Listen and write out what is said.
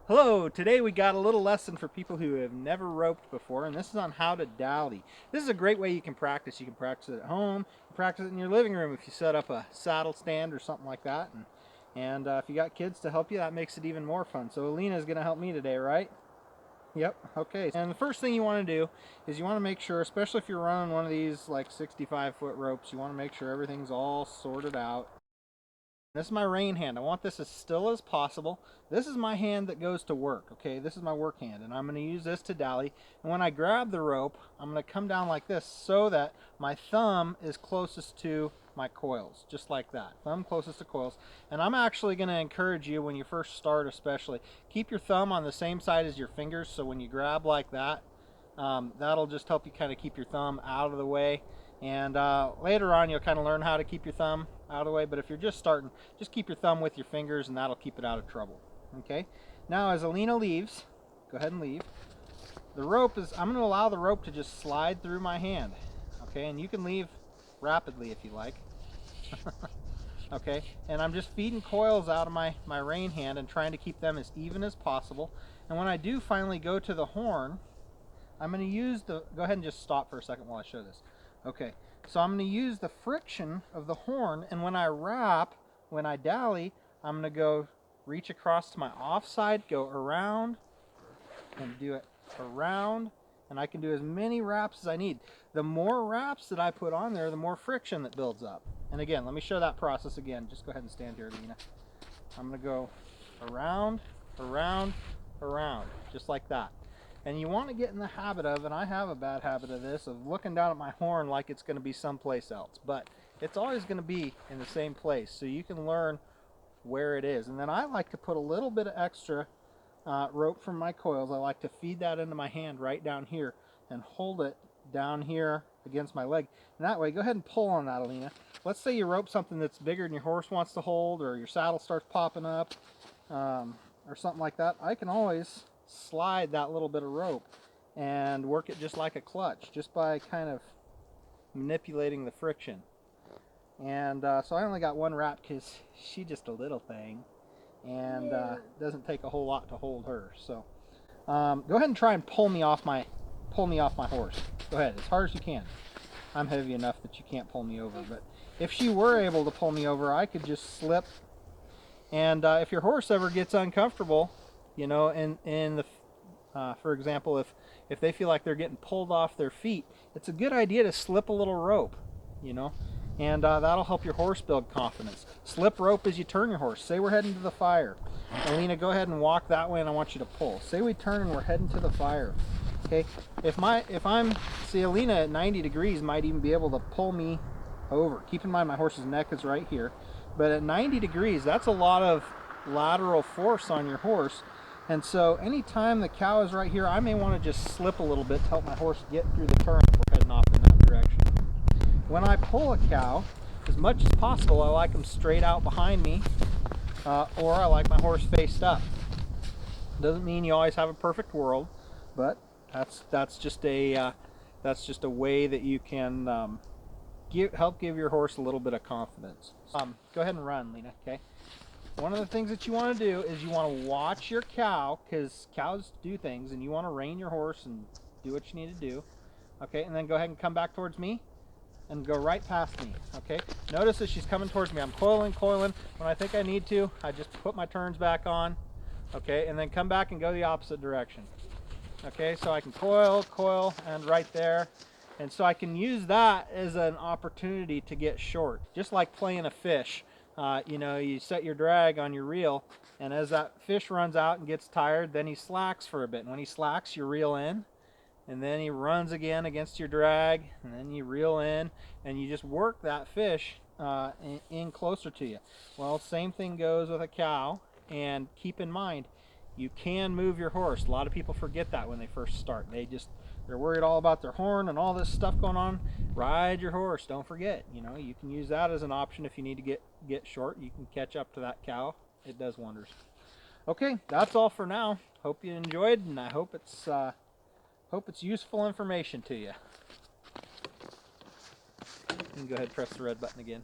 Hello, today we got a little lesson for people who have never roped before, and this is on how to dally. This is a great way you can practice. You can practice it at home, you can practice it in your living room if you set up a saddle stand or something like that. And if you got kids to help you, that makes it even more fun. So Alina is going to help me today, right? Yep, okay. And the first thing you want to do is you want to make sure, especially if you're running one of these like 65-foot ropes, you want to make sure everything's all sorted out. This is my rein hand. I want this as still as possible. This is my hand that goes to work, okay? This is my work hand, and I'm going to use this to dally. And when I grab the rope, I'm going to come down like this so that my thumb is closest to my coils, just like that. Thumb closest to coils. And I'm actually going to encourage you, when you first start especially, keep your thumb on the same side as your fingers, so when you grab like that, that'll just help you kind of keep your thumb out of the way. And later on, you'll kind of learn how to keep your thumb out of the way. But if you're just starting, just keep your thumb with your fingers, and that'll keep it out of trouble. Okay. Now, as Alina leaves, go ahead and leave. The rope is, I'm going to allow the rope to just slide through my hand. Okay. And you can leave rapidly if you like. Okay. And I'm just feeding coils out of my rein hand and trying to keep them as even as possible. And when I do finally go to the horn, I'm going to use the, go ahead and just stop for a second while I show this. Okay, so I'm going to use the friction of the horn, and when I wrap, when I dally, I'm going to go reach across to my offside, go around, and do it around, and I can do as many wraps as I need. The more wraps that I put on there, the more friction that builds up. And again, let me show that process again. Just go ahead and stand here, Lena. I'm going to go around, around, around, just like that. And you want to get in the habit of, and I have a bad habit of this, of looking down at my horn like it's going to be someplace else. But it's always going to be in the same place, so you can learn where it is. And then I like to put a little bit of extra rope from my coils. I like to feed that into my hand right down here and hold it down here against my leg. And that way, go ahead and pull on that, Alina. Let's say you rope something that's bigger than your horse wants to hold, or your saddle starts popping up, or something like that. I can always slide that little bit of rope and work it just like a clutch, just by kind of manipulating the friction. And so I only got one wrap because she's just a little thing, and doesn't take a whole lot to hold her. So go ahead and try and pull me off my horse. Go ahead, as hard as you can. I'm heavy enough that you can't pull me over, but if she were able to pull me over, I could just slip. And if your horse ever gets uncomfortable, you know, in the for example, if they feel like they're getting pulled off their feet, it's a good idea to slip a little rope, you know, and that'll help your horse build confidence. Slip rope as you turn your horse. Say we're heading to the fire. Alina, go ahead and walk that way, and I want you to pull. Say we turn and we're heading to the fire. Okay, if I'm, see, Alina at 90 degrees might even be able to pull me over. Keep in mind my horse's neck is right here, but at 90 degrees, that's a lot of lateral force on your horse. And so anytime the cow is right here, I may want to just slip a little bit to help my horse get through the turn if we're heading off in that direction. When I pull a cow, as much as possible, I like them straight out behind me, or I like my horse faced up. Doesn't mean you always have a perfect world, but that's just a way that you can help give your horse a little bit of confidence. Go ahead and run, Lena. Okay. One of the things that you want to do is you want to watch your cow, because cows do things, and you want to rein your horse and do what you need to do. Okay, and then go ahead and come back towards me and go right past me. Okay, notice that she's coming towards me. I'm coiling. When I think I need to, I just put my turns back on. Okay, and then come back and go the opposite direction. Okay, so I can coil, and right there. And so I can use that as an opportunity to get short, just like playing a fish. You know, you set your drag on your reel, and as that fish runs out and gets tired, then he slacks for a bit. And when he slacks, you reel in, and then he runs again against your drag, and then you reel in, and you just work that fish in closer to you. Well, same thing goes with a cow, and keep in mind, you can move your horse. A lot of people forget that when they first start. They're worried all about their horn and all this stuff going on. Ride your horse, don't forget. You know, you can use that as an option if you need to get short. You can catch up to that cow. It does wonders. Okay, that's all for now. Hope you enjoyed, and I hope it's useful information to you. You can go ahead and press the red button again.